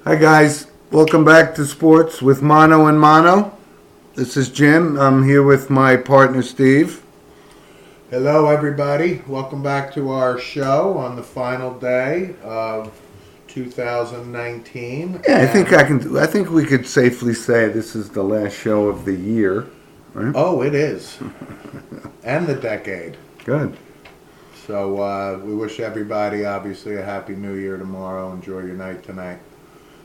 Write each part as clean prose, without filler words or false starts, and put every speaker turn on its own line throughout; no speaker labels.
Hi guys, welcome back to Sports with Mono and Mono. This is Jim. I'm here with my partner Steve.
Hello, everybody. Welcome back to our show on the final day of 2019.
Yeah, I think we could safely say this is the last show of the year, right?
Oh, it is, and the decade.
Good.
So we wish everybody, obviously, a happy New Year tomorrow. Enjoy your night tonight.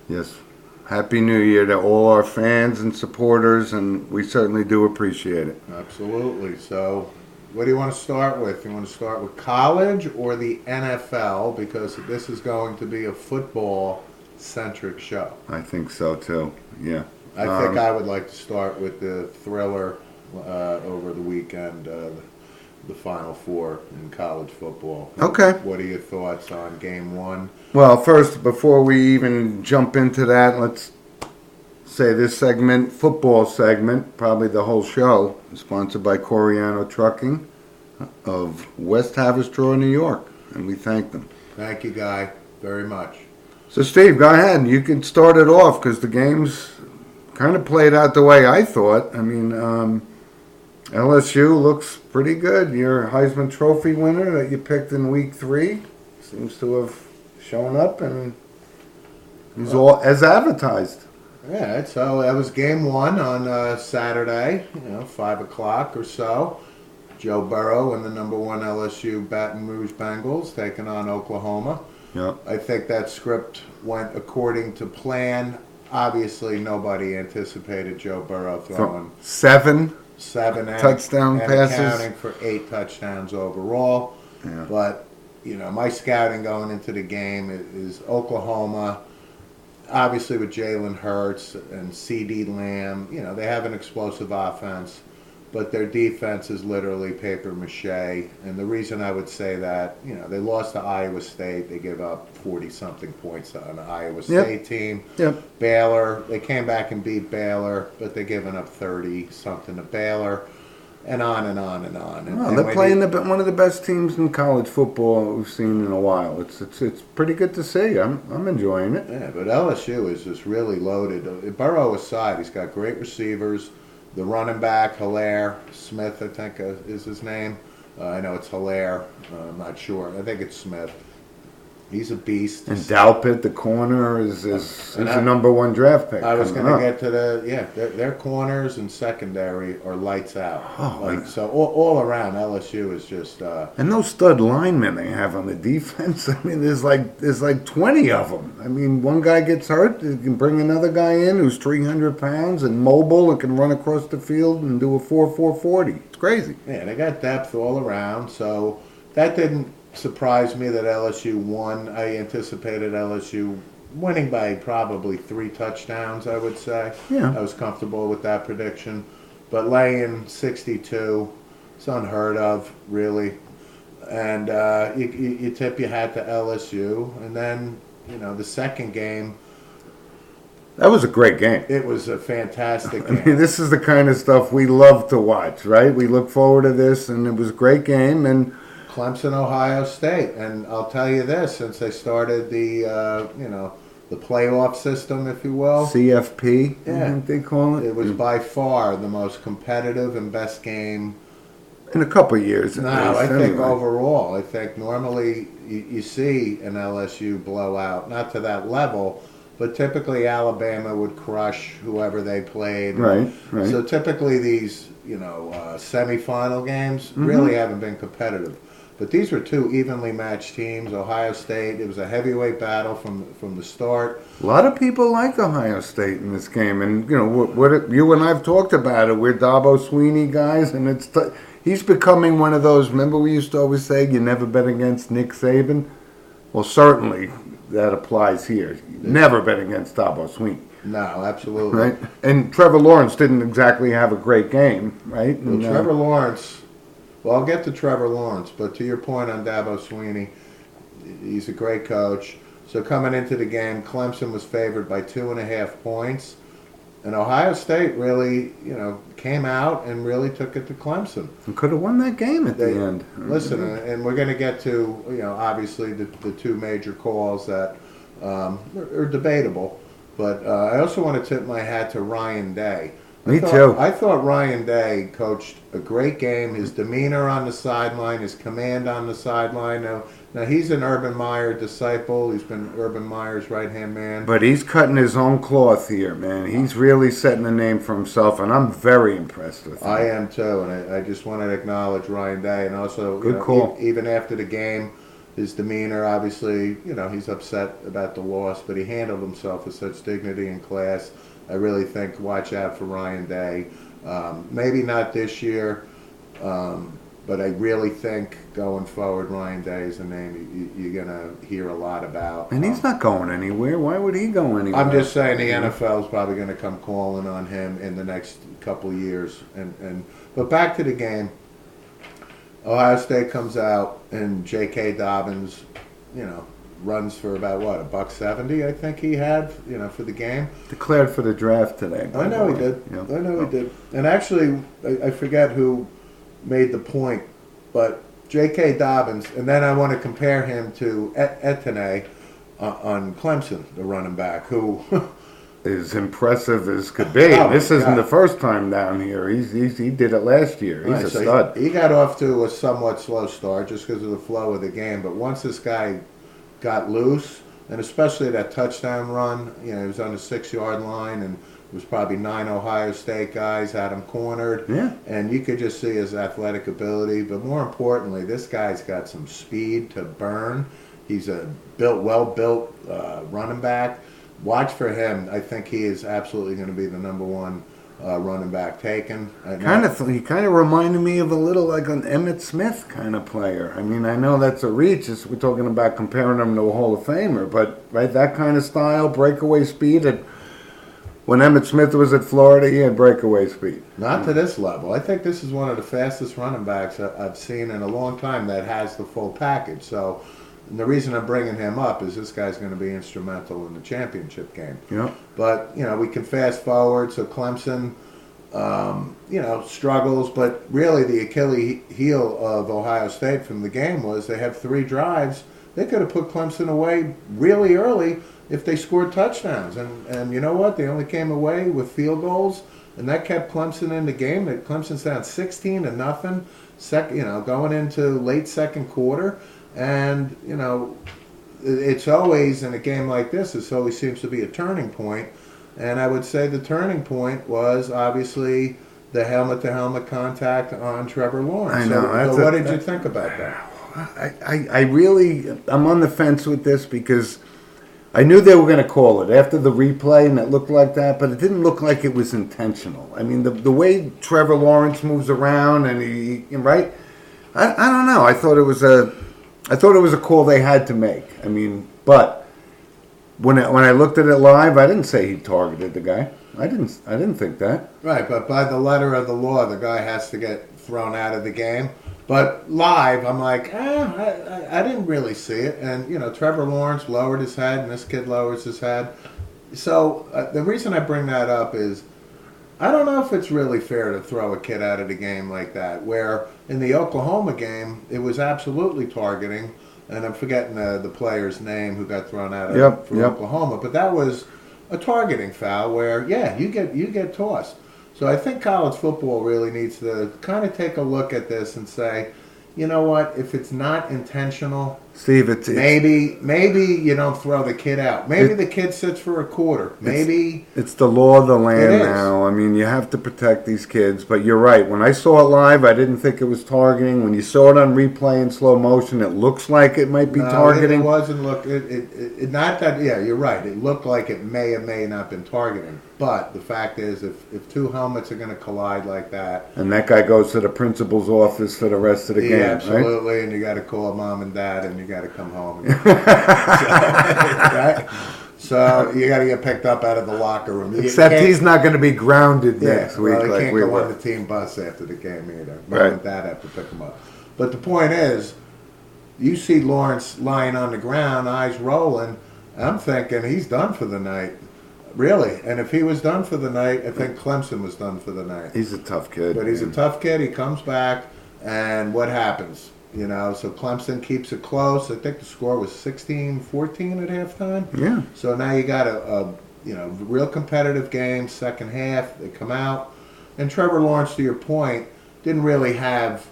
Yes. Happy New Year to all our fans and supporters, and we certainly do appreciate it.
Absolutely. So, what do you want to start with? You want to start with college or the NFL? Because this is going to be a football-centric show.
I think so too. Yeah.
I think I would like to start with the thriller over the weekend, the Final Four in college football.
Okay.
What are your thoughts on Game 1?
Well, first, before we even jump into that, let's say this segment, football segment, probably the whole show, is sponsored by Coriano Trucking of West Haverstraw, New York, and we thank them.
Thank you, Guy, very much.
So, Steve, go ahead. You can start it off because the game's kind of played out the way I thought. I mean, LSU looks pretty good. Your Heisman Trophy winner that you picked in Week 3 seems to have shown up, and he's all as advertised.
Yeah, so that was Game 1 on Saturday, 5 o'clock or so. Joe Burrow and the number 1 LSU Baton Rouge Bengals taking on Oklahoma.
Yep.
I think that script went according to plan. Obviously, nobody anticipated Joe Burrow throwing
seven
touchdown
passes,
accounting for 8 touchdowns overall.
Yeah.
But my scouting going into the game is Oklahoma. Obviously, with Jalen Hurts and C.D. Lamb, they have an explosive offense, but their defense is literally paper mache. And the reason I would say that, they lost to Iowa State. They gave up 40-something points on the Iowa State team.
Yep.
Baylor, they came back and beat Baylor, but they're giving up 30-something to Baylor. And on and on and on.
Well, they're playing one of the best teams in college football we've seen in a while. It's pretty good to see. I'm enjoying it.
Yeah, but LSU is just really loaded. Burrow aside, he's got great receivers. The running back, Hilaire Smith, I think is his name. I know it's Hilaire. I'm not sure. I think it's Smith. He's a beast.
And Dalpit, the corner, is the number 1 draft pick.
I was going to get to their corners and secondary are lights out.
Oh,
so all around LSU is just.
And those stud linemen they have on the defense. I mean, there's like 20 of them. I mean, one guy gets hurt, you can bring another guy in who's 300 pounds and mobile and can run across the field and do a 4.40. It's crazy.
Yeah, they got depth all around. So that didn't surprised me that LSU won. I anticipated LSU winning by probably 3 touchdowns, I would say.
Yeah.
I was comfortable with that prediction. But laying 62, it's unheard of, really. And you tip your hat to LSU. And then, the second game.
That was a great game.
It was a fantastic
I
game.
mean, this is the kind of stuff we love to watch, right? We look forward to this, and it was a great game. And
Clemson, Ohio State, and I'll tell you this: since they started the the playoff system, if you will,
CFP, I think they call it.
It was by far the most competitive and best game
in a couple of years.
No, I think overall, I think normally you see an LSU blowout, not to that level, but typically Alabama would crush whoever they played.
Right.
So typically these semifinal games really haven't been competitive. But these were 2 evenly matched teams. Ohio State, it was a heavyweight battle from the start.
A lot of people like Ohio State in this game. And, what you and I have talked about it. We're Dabo Swinney guys, and he's becoming one of those, remember we used to always say, you never bet against Nick Saban? Well, certainly that applies here. Never bet against Dabo Swinney.
No, absolutely.
Right? And Trevor Lawrence didn't exactly have a great game, right?
Well, Trevor Lawrence... Well, I'll get to Trevor Lawrence, but to your point on Dabo Swinney, he's a great coach. So coming into the game, Clemson was favored by 2.5 points. And Ohio State really, came out and really took it to Clemson.
And could have won that game at the end.
Listen, and we're going to get to, obviously the 2 major calls that are debatable. But I also want to tip my hat to Ryan Day.
Me too.
I thought Ryan Day coached a great game. His demeanor on the sideline, his command on the sideline. Now he's an Urban Meyer disciple. He's been Urban Meyer's right-hand man.
But he's cutting his own cloth here, man. He's really setting a name for himself, and I'm very impressed with him.
I am too, and I just want to acknowledge Ryan Day, and also
Good call.
Even after the game, his demeanor, obviously, he's upset about the loss, but he handled himself with such dignity and class. I really think watch out for Ryan Day. Maybe not this year, but I really think going forward, Ryan Day is a name you're going to hear a lot about.
And he's not going anywhere. Why would he go anywhere?
I'm just saying the NFL is probably going to come calling on him in the next couple years. But back to the game. Ohio State comes out and J.K. Dobbins, runs for about $170, I think he had, for the game.
Declared for the draft today.
I know he did.
Yeah.
I know he did. And actually, I forget who made the point, but J.K. Dobbins, and then I want to compare him to Etienne on Clemson, the running back, who
as impressive as could be.
Oh,
this isn't
God.
the first time down here. He did it last year. He's
Right,
a
so
stud.
He got off to a somewhat slow start just because of the flow of the game, but once this guy got loose, and especially that touchdown run, he was on the 6-yard line, and it was probably 9 Ohio State guys had him cornered.
Yeah.
And you could just see his athletic ability, but more importantly, this guy's got some speed to burn. He's a well-built running back. Watch for him. I think he is absolutely going to be the number one running back taken.
He kind of reminded me of a little like an Emmitt Smith kind of player. I mean, I know that's a reach. We're talking about comparing him to a Hall of Famer, but right, that kind of style, breakaway speed. When Emmitt Smith was at Florida, he had breakaway speed.
Not to this level. I think this is one of the fastest running backs I've seen in a long time that has the full package. So, and the reason I'm bringing him up is this guy's going to be instrumental in the championship game.
Yeah.
But, we can fast forward. So Clemson, struggles. But really the Achilles heel of Ohio State from the game was they have 3 drives. They could have put Clemson away really early if they scored touchdowns. And you know what? They only came away with field goals. And that kept Clemson in the game. Clemson's down 16-0, going into late second quarter. And, it's always, in a game like this, it always seems to be a turning point. And I would say the turning point was obviously the helmet-to-helmet contact on Trevor Lawrence.
I know.
So what did you think about that?
I'm on the fence with this because I knew they were going to call it after the replay, and it looked like that, but it didn't look like it was intentional. I mean, the way Trevor Lawrence moves around and he right, I don't know. I thought it was a call they had to make. I mean, but when I looked at it live, I didn't say he targeted the guy. I didn't think that.
Right, but by the letter of the law, the guy has to get thrown out of the game. But live, I'm like, I didn't really see it. And, Trevor Lawrence lowered his head, and this kid lowers his head. So the reason I bring that up is I don't know if it's really fair to throw a kid out of the game like that, where in the Oklahoma game, it was absolutely targeting. And I'm forgetting the player's name who got thrown out for Oklahoma. But that was a targeting foul where, you get tossed. So I think college football really needs to kind of take a look at this and say, you know what, if it's not intentional,
Steve,
maybe you don't throw the kid out. Maybe the kid sits for a quarter. Maybe
it's the law of the land
It is.
now. I mean, you have to protect these kids. But you're right. When I saw it live, I didn't think it was targeting. When you saw it on replay in slow motion, it looks like it might be targeting.
It wasn't look. It not that. Yeah, you're right. It looked like it may or may not been targeting. But the fact is, if 2 helmets are going to collide like that,
And that guy goes to the principal's office for the rest of the game,
absolutely,
right?
and you got to call mom and dad, and you got to come home. Right? So you got to get picked up out of the locker room.
Except he's not going to be grounded next week
well, he
like
can't
we
go
were.
on the team bus after the game either. Mom
Right.
and dad have to pick him up. But the point is, you see Lawrence lying on the ground, eyes rolling. I'm thinking he's done for the night. Really. And if he was done for the night, I think Clemson was done for the night.
He's a tough kid.
But he's a
man.
tough kid. He comes back, and what happens? So Clemson keeps it close. I think the score was 16-14 at halftime.
Yeah.
So now you got a real competitive game. Second half, they come out, and Trevor Lawrence, to your point, didn't really have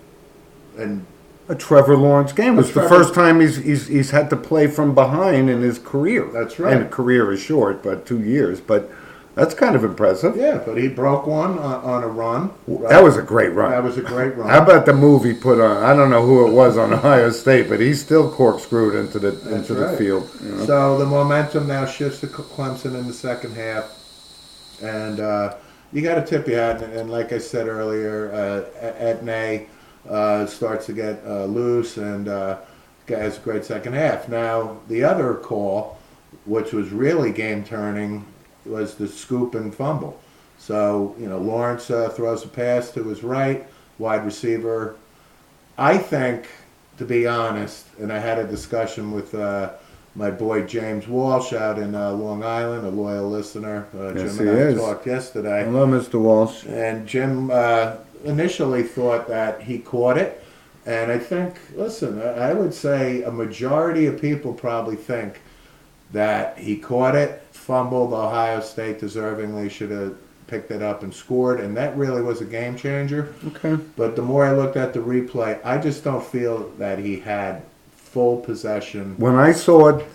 an
A Trevor Lawrence game. It was the
Trevor-
first time he's had to play from behind in his career.
That's right.
And career is short, but 2 years. But that's kind of impressive.
yeah, but he broke one on a run. Right?
That was a great run.
That was a great run.
How about the move he put on? I don't know who it was on Ohio State, but he's still corkscrewed into the
That's
the
right.
field. You know?
So the momentum now shifts to Clemson in the second half, and you got to tip your hat. And like I said earlier, Etnay starts to get loose and has a great second half. Now the other call, which was really game turning, was the scoop and fumble. So Lawrence throws a pass to his right, wide receiver. I think, to be honest, and I had a discussion with my boy James Walsh out in Long Island, a loyal listener.
Yes,
Jim
he
and I
is.
talked yesterday.
Hello, Mr. Walsh.
And Jim initially thought that he caught it. And I think, listen, I would say a majority of people probably think that he caught it, fumbled. Ohio State deservingly should have picked it up and scored. And that really was a game changer.
Okay.
But the more I looked at the replay, I just don't feel that he had full possession.
When I saw it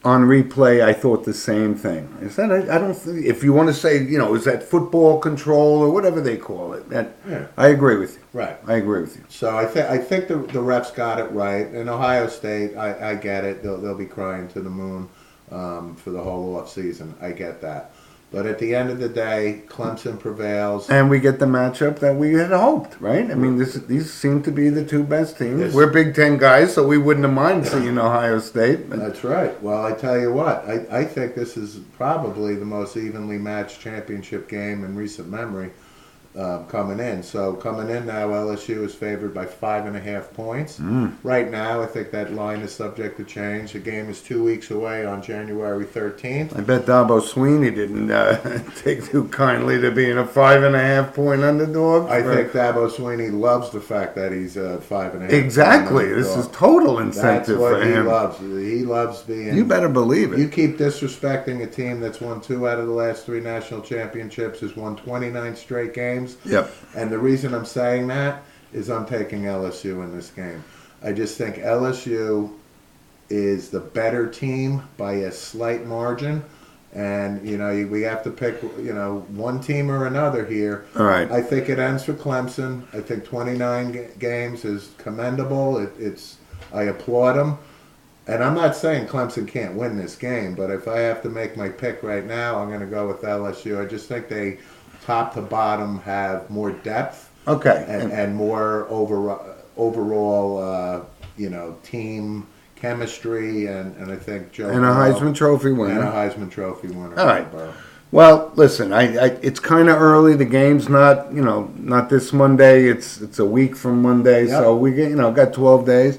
on replay, I thought the same thing. I said, I don't think, if you want to say, is that football control or whatever they call it,
Yeah.
I agree with you.
Right.
I agree with you.
So I think the refs got it right. And Ohio State, I get it. They'll be crying to the moon for the whole off season. I get that. But at the end of the day, Clemson prevails.
And we get the matchup that we had hoped, right? I mean, these seem to be the two best teams.
Yes.
We're Big Ten guys, so we wouldn't have minded seeing Ohio State. But
That's right. Well, I tell you what, I think this is probably the most evenly matched championship game in recent memory coming in. So coming in now, LSU is favored by 5.5 points. Right now, I think that line is subject to change. The game is 2 weeks away on January 13th.
I bet Dabo Sweeney didn't take too kindly to being a 5.5 point underdog.
I think Dabo Sweeney loves the fact that he's 5.5.
Exactly. This is total
That's
incentive
what
for
he
him.
loves. He loves being.
You better believe it.
You keep disrespecting a team that's won 2 out of the last 3 national championships, has won 29 straight games.
Yep.
And the reason I'm saying that is I'm taking LSU in this game. I just think LSU is the better team by a slight margin. And, we have to pick, one team or another here.
All right.
I think it ends for Clemson. I think 29 games is commendable. I applaud them. And I'm not saying Clemson can't win this game, but if I have to make my pick right now, I'm going to go with LSU. I just think they, top to bottom, have more depth
Okay.
and more overall, team chemistry, and I think Joe
And a Heisman Trophy
and a
winner.
Heisman Trophy winner.
All right. Well, listen, it's kind of early. The game's not this Monday. It's a week from Monday,
Yep.
so we got 12 days.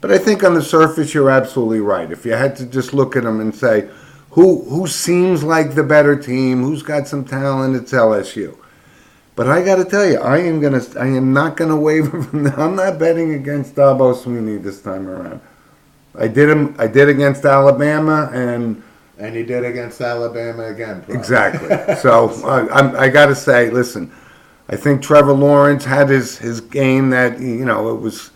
But I think on the surface, you're absolutely right. If you had to just look at them and say, who seems like the better team, who's got some talent, it's LSU. But I got to tell you, I am not gonna waver from that. I'm not betting against Dabo Sweeney this time around. I did against Alabama, and
And he did against Alabama again. Probably.
exactly. So I got to say, listen, I think Trevor Lawrence had his game that it was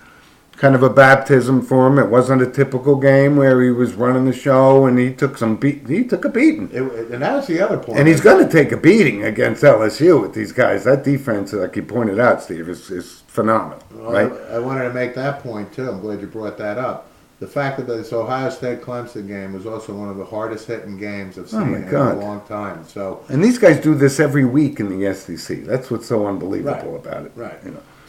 kind of a baptism for him. It wasn't a typical game where he was running the show and he took a beating.
And that was the other point.
And he's going to take a beating against LSU with these guys. That defense, like you pointed out, Steve, is phenomenal,
Well,
right?
I wanted to make that point too. I'm glad you brought that up. The fact that this Ohio State Clemson game was also one of the hardest hitting games I've seen
my
in
God.
a long time. So
And these guys do this every week in the SEC. That's what's so unbelievable
Right.
about it.
Right.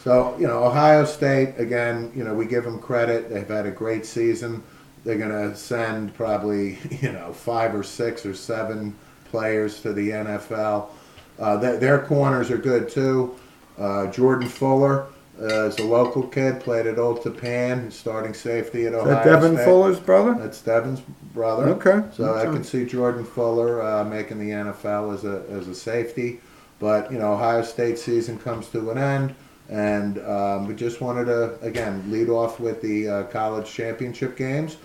So,
Ohio State, again, we give them credit. They've had a great season. They're going to send probably, 5 or 6 or 7 players to the NFL. Their corners are good, too. Jordan Fuller is a local kid, played at Old Tappan, starting safety at
is
Ohio
that Devin
State.
Fuller's brother?
That's Devin's brother.
Okay.
So I
Okay.
can see Jordan Fuller making the NFL as a safety. But, Ohio State season comes to an end. And we just wanted to, again, lead off with the college championship games.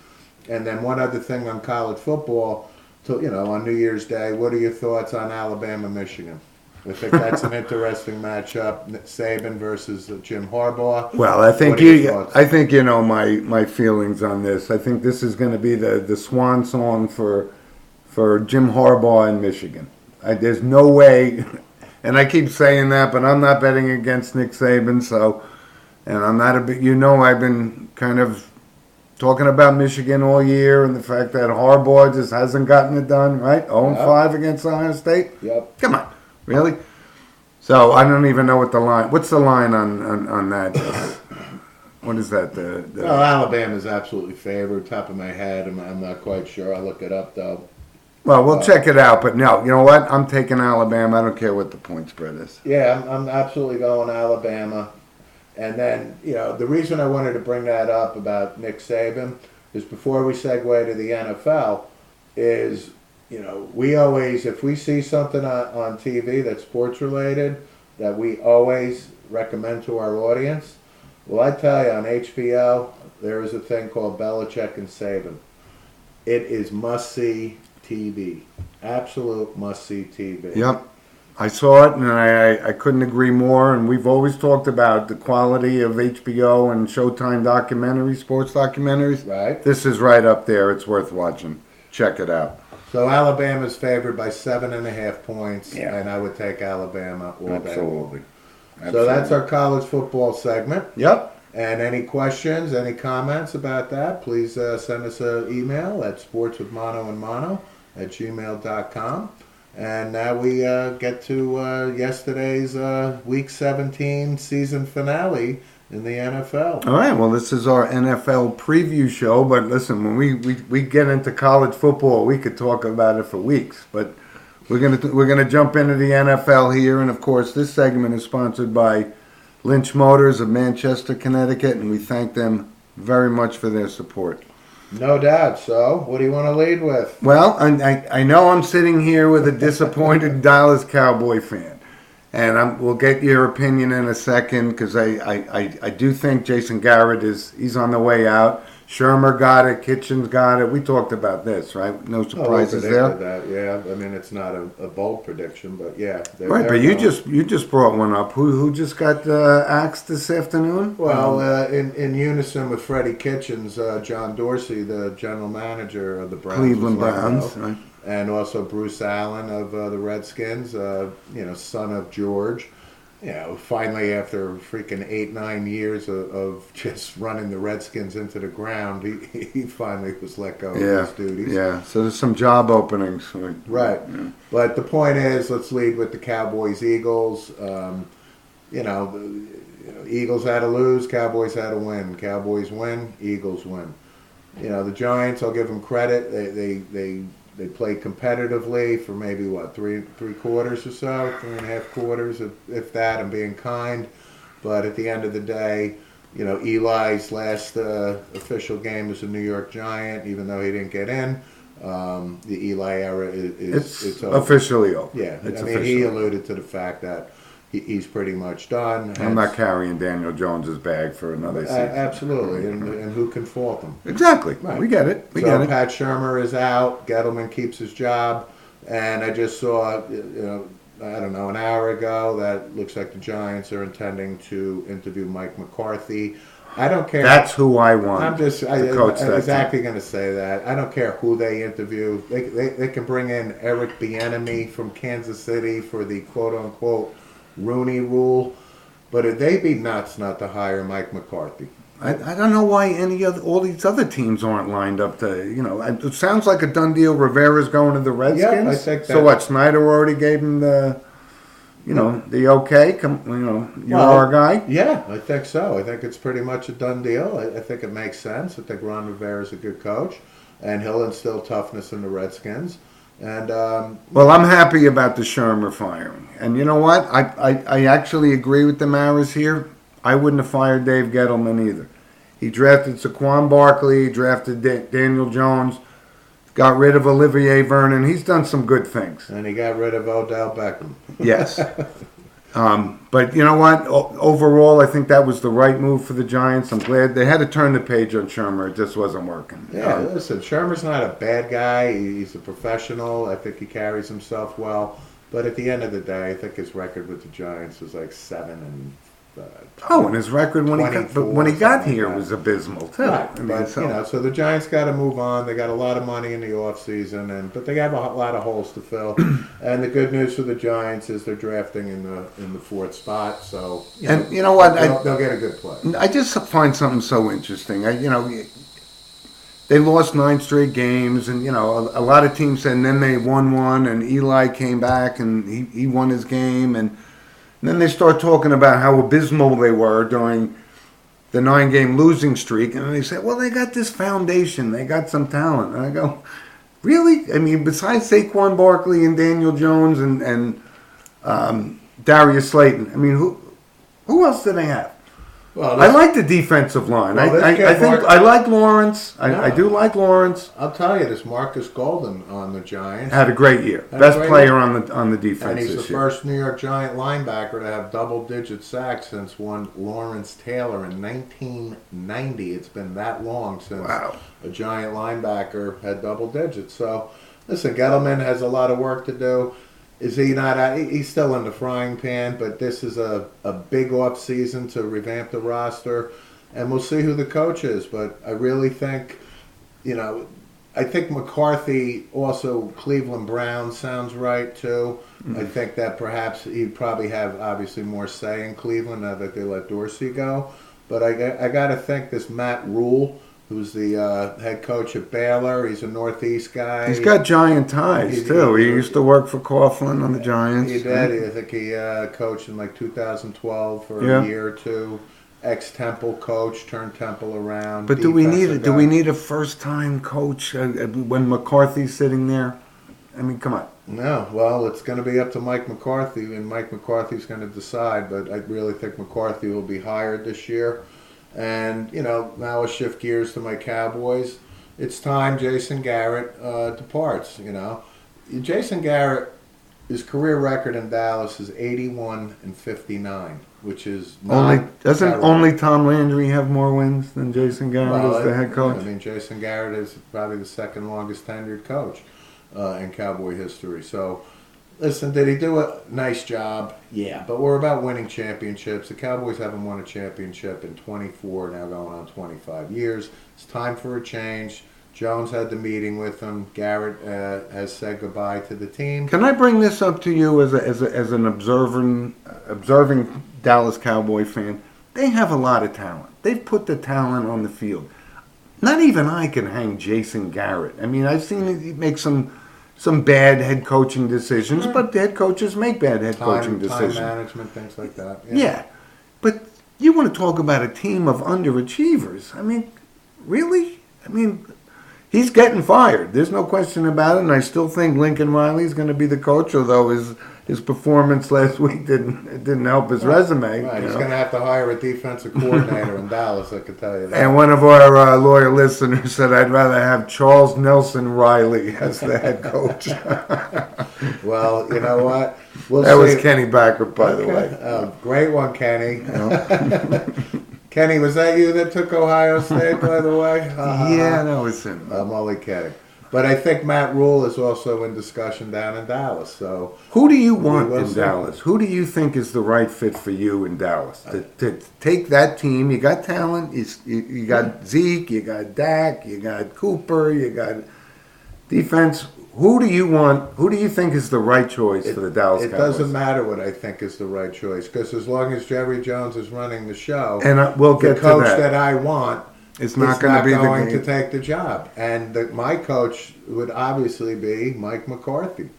And then one other thing on college football, on New Year's Day. What are your thoughts on Alabama, Michigan? I think that's an interesting matchup. Saban versus Jim Harbaugh.
Well, I think you know my feelings on this. I think this is going to be the swan song for Jim Harbaugh in Michigan. There's no way, and I keep saying that, but I'm not betting against Nick Saban. So, and I'm not a bit. I've been kind of talking about Michigan all year and the fact that Harbaugh just hasn't gotten it done. Right, 0-5 against Ohio State.
Yep.
Come on. Really? So I don't even know what the line. What's the line on that? What is that?
Well, Alabama's absolutely favored. Top of my head, I'm not quite sure. I'll look it up though.
Well, we'll check it out. But no, you know what? I'm taking Alabama. I don't care what the point spread is.
Yeah, I'm absolutely going Alabama. And then the reason I wanted to bring that up about Nick Saban is before we segue to the NFL is. We always, if we see something on TV that's sports related, that we always recommend to our audience. Well, I tell you, on HBO, there is a thing called Belichick and Saban. It is must-see TV. Absolute must-see TV.
Yep. I saw it, and I couldn't agree more. And we've always talked about the quality of HBO and Showtime documentaries, sports documentaries.
Right.
This is right up there. It's worth watching. Check it out.
So Alabama's favored by 7.5 points,
Yeah.
and I would take Alabama all day.
Absolutely.
So that's our college football segment.
Yep.
And any questions, any comments about that, please send us an email at sportswithmonoandmono@gmail.com. And now we get to yesterday's Week 17 season finale in the NFL.
All right. Well, this is our NFL preview show. But listen, when we get into college football, we could talk about it for weeks. But we're gonna jump into the NFL here, and of course, this segment is sponsored by Lynch Motors of Manchester, Connecticut, and we thank them very much for their support.
No doubt. So, what do you want to lead with?
Well, I know I'm sitting here with a disappointed Dallas Cowboy fan. And we'll get your opinion in a second because I do think Jason Garrett he's on the way out. Shermer got it. Kitchens got it. We talked about this, right? No surprises there.
That, yeah. I mean, it's not a bold prediction, but yeah.
Right, but you just brought one up. Who just got axed this afternoon?
Well, in unison with Freddie Kitchens, John Dorsey, the general manager of the Browns,
Cleveland Browns, right?
And also Bruce Allen of the Redskins, son of George. Finally after freaking 8-9 years of just running the Redskins into the ground, he finally was let go of his duties.
Yeah, so there's some job openings.
Right. Yeah. But the point is, let's lead with the Cowboys-Eagles. Eagles had to lose, Cowboys had to win. Cowboys win, Eagles win. The Giants, I'll give them credit. They played competitively for maybe, three quarters or so, 3.5 quarters, if that, and being kind. But at the end of the day, Eli's last official game was a New York Giant, even though he didn't get in. The Eli era is over.
Officially over.
Yeah, he alluded to the fact that he's pretty much done.
I'm not carrying Daniel Jones's bag for another season.
Absolutely, and who can fault him?
Exactly.
Right.
We get it.
Pat Shermer is out. Gettleman keeps his job. And I just saw, an hour ago that looks like the Giants are intending to interview Mike McCarthy. I don't care.
That's who I want.
I'm exactly going to say that. I don't care who they interview. They can bring in Eric Bieniemy from Kansas City for the quote-unquote Rooney Rule, but they'd be nuts not to hire Mike McCarthy.
I don't know why all these other teams aren't lined up to, it sounds like a done deal. Rivera's going to the Redskins.
Yeah, I think that.
So what, Snyder already gave him the okay? You're our guy?
Yeah, I think so. I think it's pretty much a done deal. I think it makes sense. I think Ron Rivera's a good coach, and he'll instill toughness in the Redskins. And
well, I'm happy about the Shermer firing. And you know what? I actually agree with the Maras here. I wouldn't have fired Dave Gettleman either. He drafted Saquon Barkley, drafted Daniel Jones, got rid of Olivier Vernon. He's done some good things.
And he got rid of Odell Beckham.
Yes. But you know what? Overall, I think that was the right move for the Giants. I'm glad they had to turn the page on Shermer. It just wasn't working.
Yeah, listen, Shermer's not a bad guy. He's a professional. I think he carries himself well. But at the end of the day, I think his record with the Giants was like 7-20.
And his record when he got here was abysmal too.
Right.
I mean,
But so the Giants got to move on. They got a lot of money in the offseason, but they have a lot of holes to fill. And the good news for the Giants is they're drafting in the fourth spot. So
you know what?
They'll get a good play.
I just find something so interesting. They lost 9 straight games, and a lot of teams said, and then they won one, and Eli came back and he won his game, and then they start talking about how abysmal they were during the 9-game losing streak, and they say, well, they got this foundation, they got some talent, and I go, really? I mean, besides Saquon Barkley and Daniel Jones and Darius Slayton, I mean, who else do they have?
Well,
I like the defensive line.
Well,
I think I like Lawrence. I do like Lawrence.
I'll tell you, this Marcus Golden on the Giants
Had a great year. Best player on the defense
and he's the
this year.
first New York Giant linebacker to have double-digit sacks since one Lawrence Taylor in 1990. It's been that long since a Giant linebacker had double digits. So, listen, Gettleman has a lot of work to do. Is he not? He's still in the frying pan, but this is a big off season to revamp the roster, and we'll see who the coach is. But I really think, I think McCarthy, also Cleveland Browns sounds right too. Mm-hmm. I think that perhaps he'd probably have obviously more say in Cleveland now that they let Dorsey go. But I got to think this Matt Rule, who's the head coach at Baylor. He's a Northeast guy.
He's got Giant ties, too. He used to work for Coughlin on the Giants.
He did. I think he coached in like 2012 for a year or two. Ex-Temple coach, turned Temple around.
But do we need a first-time coach when McCarthy's sitting there? I mean, come on.
No. Well, it's going to be up to Mike McCarthy, and Mike McCarthy's going to decide. But I really think McCarthy will be hired this year. And, now I'll shift gears to my Cowboys. It's time Jason Garrett departs, Jason Garrett, his career record in Dallas is 81-59, which is
only Tom Landry have more wins than Jason Garrett as the head coach?
I mean, Jason Garrett is probably the second longest tenured coach in Cowboy history. So, listen, did he do a nice job? Yeah, but we're about winning championships. The Cowboys haven't won a championship in 24, now going on 25 years. It's time for a change. Jones had the meeting with him. Garrett has said goodbye to the team.
Can I bring this up to you as an observing Dallas Cowboy fan? They have a lot of talent. They've put the talent on the field. Not even I can hang Jason Garrett. I mean, I've seen him make some bad head coaching decisions, but head coaches make bad head coaching decisions.
Time management, things like that.
Yeah. But you want to talk about a team of underachievers. I mean, really? I mean, he's getting fired. There's no question about it, and I still think Lincoln Riley is going to be the coach, although his performance last week didn't help his resume.
Right, he's going to have to hire a defensive coordinator in Dallas, I can tell you that.
And one of our loyal listeners said, I'd rather have Charles Nelson Riley as the head coach.
Well, you know what?
That was Kenny Backert, by the way.
Great one, Kenny. Kenny, was that you that took Ohio State, by the way?
Yeah, that was him.
I'm only kidding. But I think Matt Rule is also in discussion down in Dallas. So,
who do you want in Dallas? Who do you think is the right fit for you in Dallas? To take that team, you got talent, you got Zeke, you got Dak, you got Cooper, you got defense. Who do you want? Who do you think is the right choice for the Dallas Cowboys?
It doesn't matter what I think is the right choice, because as long as Jerry Jones is running the show,
and we'll get
the coach
to that
I want
it's not going
to take the job. And my coach would obviously be Mike McCarthy.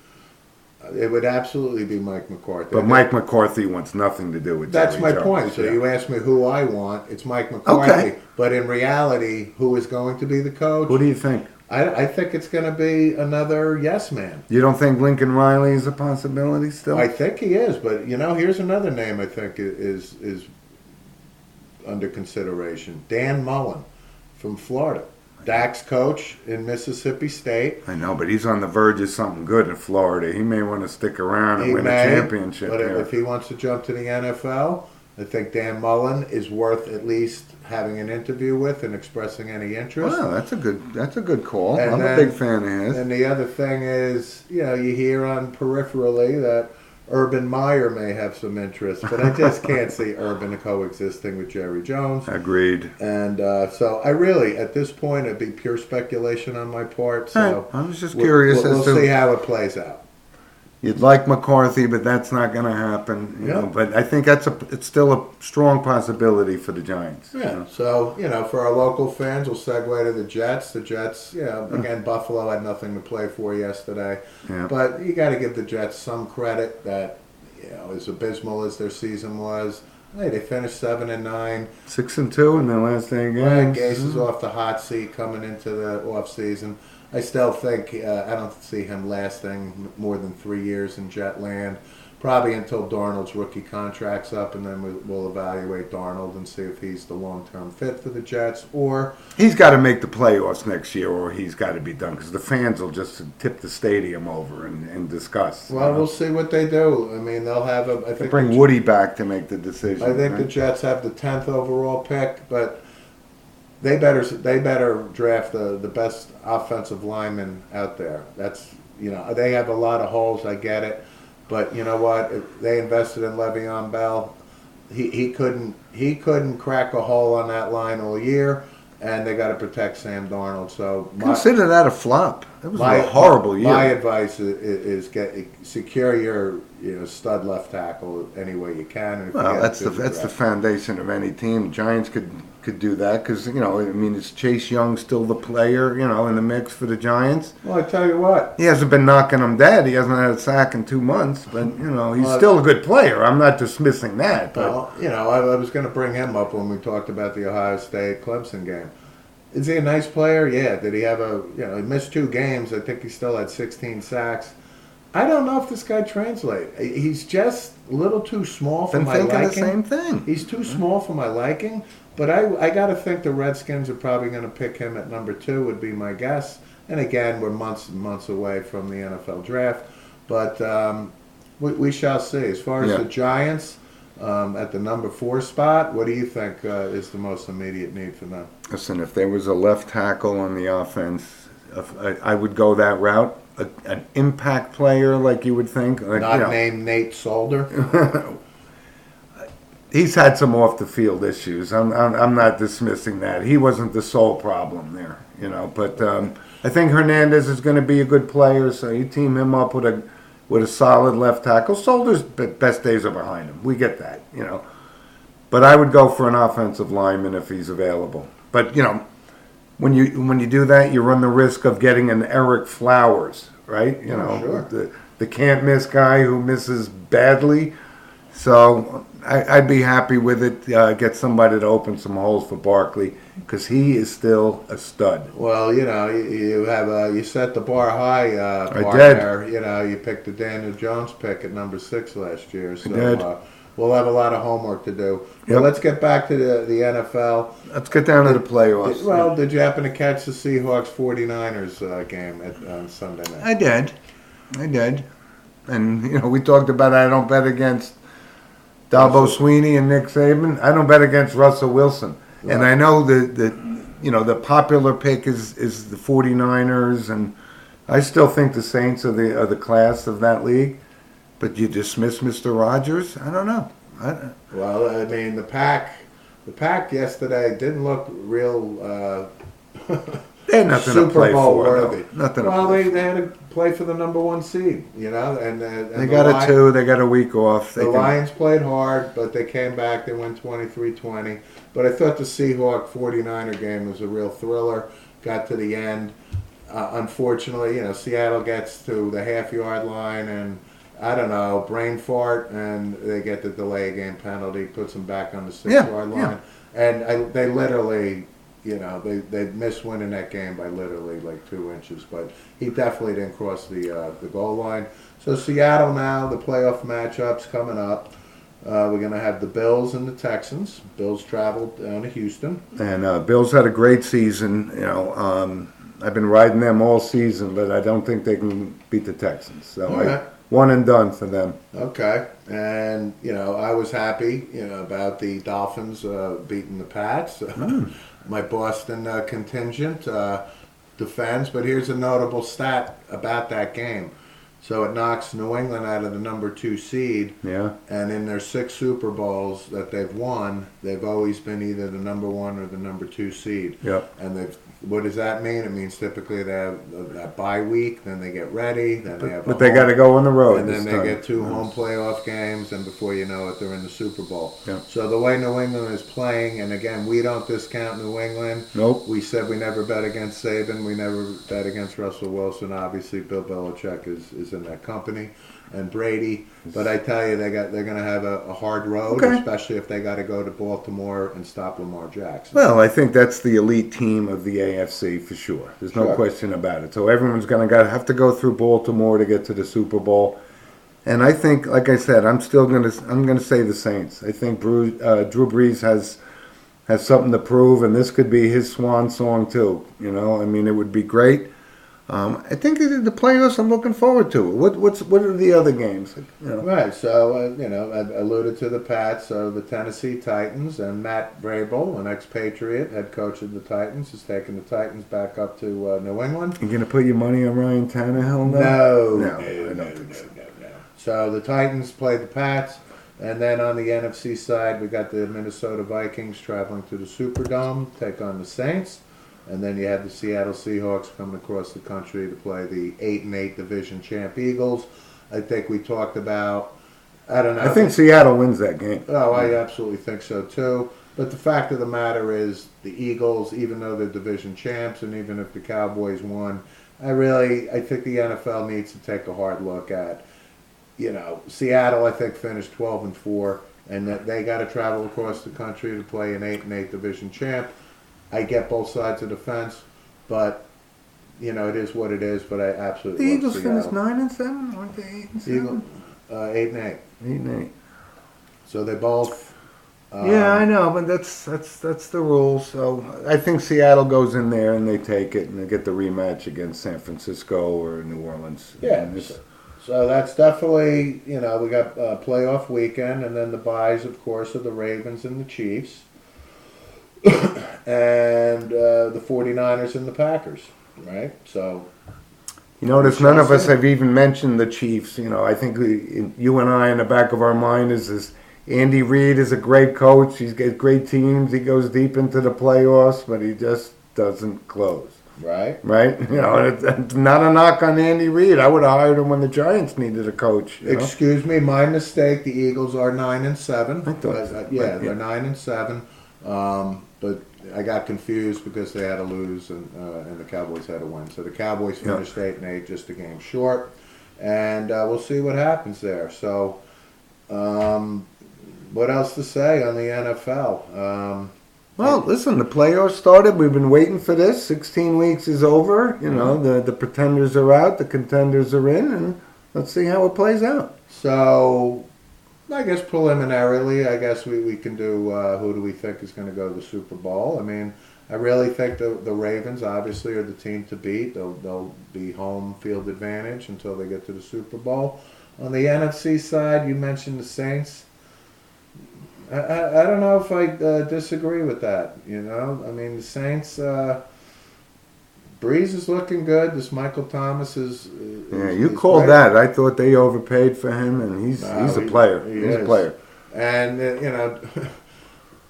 It would absolutely be Mike McCarthy.
But Mike McCarthy wants nothing to do with Jerry
That's my
Jones.
point. So you ask me who I want, it's Mike McCarthy.
Okay.
But in reality, who is going to be the coach?
Who do you think?
I think it's going to be another yes man.
You don't think Lincoln Riley is a possibility still?
I think he is, but here's another name I think is under consideration. Dan Mullen from Florida. Dak's coach in Mississippi State.
I know, but he's on the verge of something good in Florida. He may want to stick around and
He
win
may,
a championship
but
here.
if he wants to jump to the NFL, I think Dan Mullen is worth at least having an interview with and expressing any interest.
Wow, that's a good call.
And
I'm
then-
a big fan of his.
And the other thing is, you hear on peripherally that Urban Meyer may have some interest, but I just can't see Urban coexisting with Jerry Jones.
Agreed.
And so I really, at this point, it'd be pure speculation on my part. So
I was just curious
we'll
as to
see how it plays out.
you'd like McCarthy, but that's not going to happen. You know, but I think it's still a strong possibility for the Giants. you
Yeah.
know.
So for our local fans, we'll segue to the Jets. The Jets, again, Buffalo had nothing to play for yesterday,
Yeah.
but you got to give the Jets some credit that as abysmal as their season was. Hey, they finished 7-9.
6-2 in their last 8
Ryan
games.
Gase is off the hot seat coming into the off season. I still think I don't see him lasting more than 3 years in Jetland. Probably until Darnold's rookie contract's up, and then we'll evaluate Darnold and see if he's the long-term fit for the Jets. Or
He's got to make the playoffs next year, or he's got to be done because the fans will just tip the stadium over in disgust.
well, we'll see what they do. I mean, they'll have a. I
They
think
bring Woody back to make the decision.
I think the
right?
Jets have the 10th overall pick, but they better draft the best offensive lineman out there. That's they have a lot of holes. I get it, but you know what? If they invested in Le'Veon Bell. He couldn't crack a hole on that line all year, and they got to protect Sam Darnold. So
Consider that a flop. That was a horrible year.
My advice is secure your stud left tackle any way you can. And if you
Well,
get
that's
to
the
draft.
foundation of any team. Giants could do that because is Chase Young still the player in the mix for the Giants?
Well, I tell you what.
He hasn't been knocking them dead. He hasn't had a sack in 2 months, but he's still a good player. I'm not dismissing that. But
Well, I was going to bring him up when we talked about the Ohio State Clemson game. Is he a nice player? Yeah. Did he have he missed 2 games. I think he still had 16 sacks. I don't know if this guy translates. He's just a little too small for
been
my
thinking
liking.
the same thing.
He's too small for my liking. But I got to think the Redskins are probably going to pick him at number 2, would be my guess. And again, we're months and months away from the NFL draft. But we shall see. As far as the Giants, at the number 4 spot, what do you think is the most immediate need for them?
Listen, if there was a left tackle on the offense, I would go that route. An impact player, like you would think.
Not named Nate Solder.
He's had some off the field issues. I'm not dismissing that. He wasn't the sole problem there, But I think Hernandez is going to be a good player, so you team him up with a solid left tackle. Solder's best days are behind him. We get that, But I would go for an offensive lineman if he's available. But when you do that, you run the risk of getting an Eric Flowers, right?
Sure.
The can't miss guy who misses badly. So I'd be happy with it. Get somebody to open some holes for Barkley because he is still a stud.
Well, you set the bar high.
I did.
You picked the Daniel Jones pick at number 6 last year. So
did.
We'll have a lot of homework to do.
Yep.
Well, let's get back to the NFL.
Let's get down to the playoffs.
Well, did you happen to catch the Seahawks 49ers game on Sunday night?
I did. And, we talked about I don't bet against Dabo Sweeney and Nick Saban. I don't bet against Russell Wilson. Right. And I know the popular pick is the 49ers, and I still think the Saints are the class of that league. But you dismiss Mr. Rogers? I don't know.
Well, I mean, the pack yesterday didn't look real
they had nothing
Super
to play
Bowl
for.
worthy.
No. Nothing.
Well, they had to play for the number 1 seed, and
they got a 2. They got a week off.
The Lions played hard, but they came back. They won 23-20. But I thought the Seahawks 49er game was a real thriller. Got to the end. Unfortunately, Seattle gets to the half-yard line and I don't know, brain fart, and they get the delay game penalty, puts them back on the 6-yard line. And they literally, they missed winning that game by literally like 2 inches. But he definitely didn't cross the goal line. So Seattle now, the playoff matchups coming up. We're going to have the Bills and the Texans. Bills traveled down to Houston.
And Bills had a great season. I've been riding them all season, but I don't think they can beat the Texans. So
Okay.
one and done for them.
Okay, and I was happy, about the Dolphins beating the Pats. My Boston contingent defends, but here's a notable stat about that game. So it knocks New England out of the number 2 seed,
Yeah.
and in their 6 Super Bowls that they've won, they've always been either the number 1 or the number 2 seed.
Yep.
And what does that mean? It means typically they have that bye week, then they get ready, then they have.
But they got to go on the road.
And then
this
they
time.
get 2 home playoff games, and before you know it, they're in the Super Bowl.
Yeah.
So the way New England is playing, and again, we don't discount New England.
Nope.
We said we never bet against Saban. We never bet against Russell Wilson. Obviously, Bill Belichick is in that company, and Brady. But I tell you, they're going to have a hard road,
Okay.
especially if they got to go to Baltimore and stop Lamar Jackson.
Well, I think that's the elite team of the AFC for sure. There's no
Sure.
question about it. So everyone's going to have to go through Baltimore to get to the Super Bowl. And I think, like I said, I'm going to say the Saints. I think Drew Brees has something to prove, and this could be his swan song too. I mean, it would be great. I think the playoffs I'm looking forward to. What are the other games?
Right, so, I alluded to the Pats, so the Tennessee Titans, and Matt Vrabel, an expatriate, head coach of the Titans, is taking the Titans back up to New England.
You going to put your money on Ryan Tannehill now?
No,
I don't think so.
no. So the Titans play the Pats, and then on the NFC side, we got the Minnesota Vikings traveling to the Superdome, take on the Saints. And then you had the Seattle Seahawks coming across the country to play the 8-8 division champ Eagles. I think we talked about, I don't know.
I think Seattle wins that game.
Oh, I absolutely think so too. But the fact of the matter is, the Eagles, even though they're division champs, and even if the Cowboys won, I think the NFL needs to take a hard look at, Seattle. I think finished 12-4, and that they got to travel across the country to play an 8-8 division champ. I get both sides of the fence, but it is what it is. But I absolutely
The
love
Eagles
Seattle.
finished 9-7, weren't they? 8-7.
8-8.
8-8.
So they both.
Yeah, I know, but that's the rules. So I think Seattle goes in there and they take it and they get the rematch against San Francisco or New Orleans.
Yeah.
And it's-
So that's definitely, we got playoff weekend, and then the byes, of course, of the Ravens and the Chiefs, and the 49ers and the Packers, right? So.
Notice none of us have even mentioned the Chiefs. I think you and I in the back of our mind is this. Andy Reid is a great coach. He's got great teams. He goes deep into the playoffs, but he just doesn't close.
Right.
Right? It's not a knock on Andy Reid. I would have hired him when the Giants needed a coach.
Excuse me, my mistake. The Eagles are 9-7.
I thought so.
Yeah,
Right,
they're 9-7. But I got confused because they had to lose and the Cowboys had to win. So the Cowboys finished 8-8, just a game short, and we'll see what happens there. So, what else to say on the NFL?
Well, listen, the playoffs started. We've been waiting for this. 16 weeks is over. The pretenders are out. The contenders are in. And let's see how it plays out.
So, I guess preliminarily, we can do who do we think is going to go to the Super Bowl. I mean, I really think the Ravens obviously are the team to beat. They'll be home field advantage until they get to the Super Bowl. On the NFC side, you mentioned the Saints. I don't know if I disagree with that. I mean, the Saints. Breeze is looking good. This Michael Thomas is.
Yeah, you called that. I thought they overpaid for him, and he's a player. He's a player.
And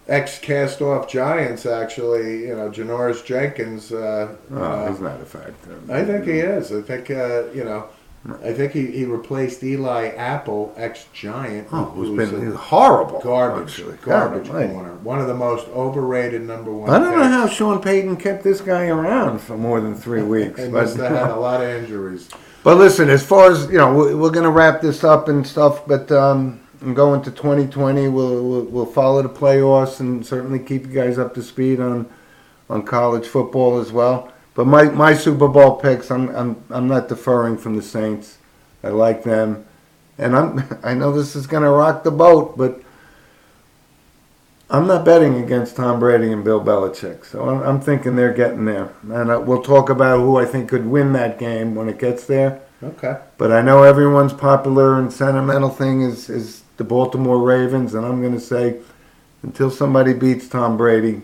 ex-cast-off Giants actually. Janoris Jenkins.
He's not a factor.
I think he is. I think I think he replaced Eli Apple, ex-Giant,
who's been horrible.
Garbage
Right.
corner. One of the most overrated number one.
I don't know
picks.
how Sean Payton kept this guy around for more than 3 weeks.
He must have had a lot of injuries.
But listen, as far as we're going to wrap this up and stuff. But going to 2020, we'll follow the playoffs and certainly keep you guys up to speed on college football as well. But my Super Bowl picks, I'm not deferring from the Saints. I like them, and I know this is going to rock the boat, but I'm not betting against Tom Brady and Bill Belichick. So I'm thinking they're getting there. And we'll talk about who I think could win that game when it gets there.
Okay.
But I know everyone's popular and sentimental thing is the Baltimore Ravens, and I'm going to say until somebody beats Tom Brady,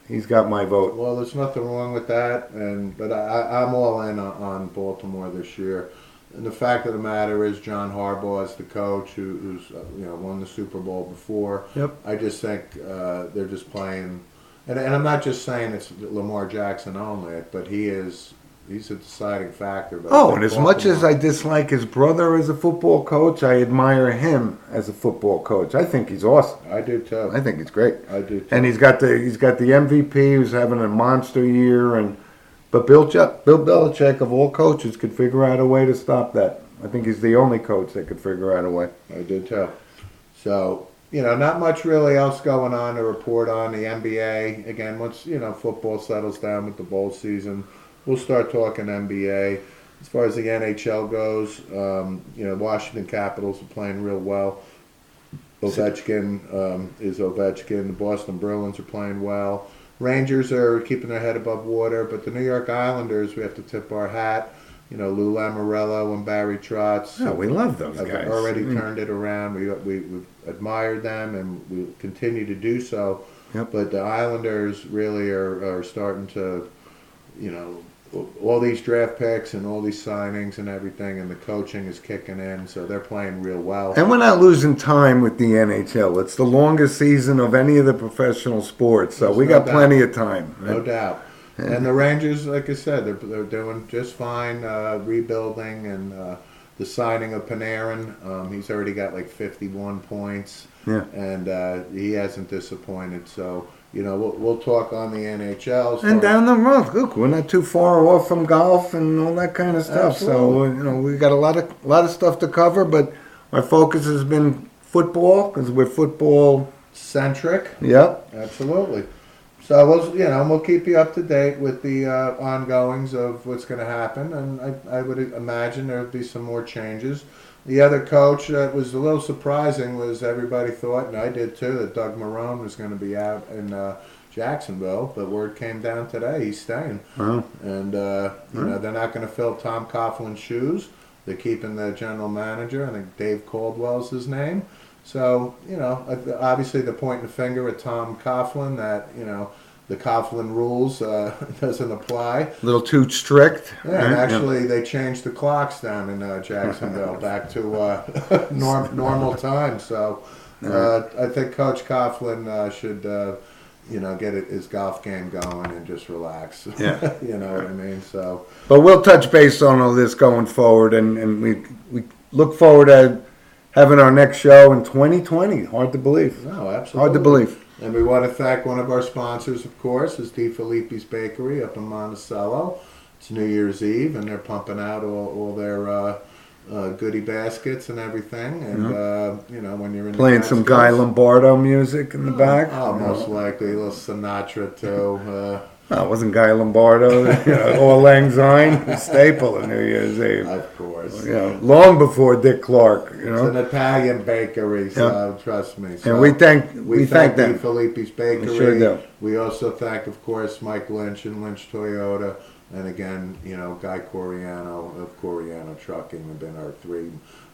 he's got my vote.
Well, there's nothing wrong with that, but I'm all in on Baltimore this year. And the fact of the matter is, John Harbaugh is the coach who's won the Super Bowl before.
Yep.
I just think they're just playing, and I'm not just saying it's Lamar Jackson only, but he's a deciding factor. But
Oh, and as much as I dislike his brother as a football coach, I admire him as a football coach. I think he's awesome.
I do too.
I think he's great.
I do too.
And he's got the MVP who's having a monster year, but Bill Belichick of all coaches could figure out a way to stop that. I think he's the only coach that could figure out a way.
I do too. So, not much really else going on to report on the NBA. Again, once, football settles down with the bowl season, we'll start talking NBA. As far as the NHL goes, Washington Capitals are playing real well. Ovechkin is Ovechkin. The Boston Bruins are playing well. Rangers are keeping their head above water, but the New York Islanders, we have to tip our hat. Lou Lamoriello and Barry Trotz.
Oh, we love those
have
guys.
already turned it around. We've admired them, and we continue to do so.
Yep.
But the Islanders really are starting to, all these draft picks and all these signings and everything, and the coaching is kicking in, so they're playing real well.
And we're not losing time with the NHL. It's the longest season of any of the professional sports, so we got plenty of time.
No doubt. And the Rangers, like I said, they're doing just fine, rebuilding, and the signing of Panarin. He's already got like 51 points,
Yeah.
and he hasn't disappointed. So, we'll talk on the NHL.
And down the road, look, we're not too far off from golf and all that kind of stuff.
Absolutely.
So, we got a lot of stuff to cover, but our focus has been football because we're football
centric.
Yep.
Absolutely. So we'll keep you up to date with the ongoings of what's going to happen, and I would imagine there would be some more changes. The other coach that was a little surprising was everybody thought, and I did too, that Doug Marrone was going to be out in Jacksonville, but word came down today he's staying.
Wow.
And they're not going to fill Tom Coughlin's shoes. They're keeping the general manager. I think Dave Caldwell's his name. So, obviously they're pointing the finger at Tom Coughlin that, the Coughlin rules doesn't apply.
A little too strict.
Yeah, and actually they changed the clocks down in Jacksonville back to normal time. So I think Coach Coughlin should, get his golf game going and just relax.
Yeah.
You know what I mean? So,
but we'll touch base on all this going forward, and we look forward to having our next show in 2020. Hard to believe.
No, absolutely.
Hard to believe.
And we want to thank one of our sponsors, of course, is Di Filippi's Bakery up in Monticello. It's New Year's Eve, and they're pumping out all their goodie baskets and everything. And, when you're in
playing some Guy Lombardo music in the back.
Oh, most likely. A little Sinatra, too.
No, it wasn't Guy Lombardo. Auld Lang Syne, a staple of New Year's Eve.
Of course.
Long before Dick Clark.
It's an Italian bakery, so trust me. So
and we thank them.
Di Filippi's Bakery.
We sure do.
We also thank, of course, Mike Lynch and Lynch Toyota. And again, Guy Coriano of Coriano Trucking have been our three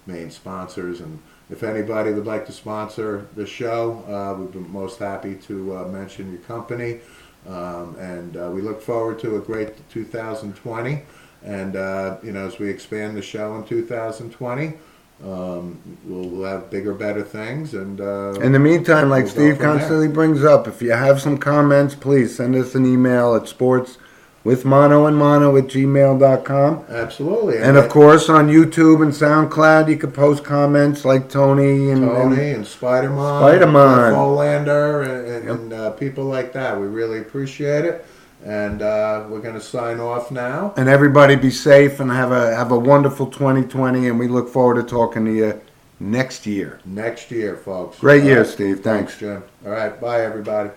main sponsors. And if anybody would like to sponsor the show, we'd be most happy to mention your company. And we look forward to a great 2020. And, as we expand the show in 2020, we'll have bigger, better things. And
in the meantime, like
we'll
Steve constantly brings up, if you have some comments, please send us an email at sportswithmonoandmono@gmail.com.
Absolutely.
And of course, on YouTube and SoundCloud, you can post comments like Tony and
Spider-Man, Folander, and people like that. We really appreciate it. And we're going to sign off now.
And everybody be safe and have a wonderful 2020. And we look forward to talking to you next year.
Next year, folks.
Great year, Steve. Thanks.
Jim. All right. Bye, everybody.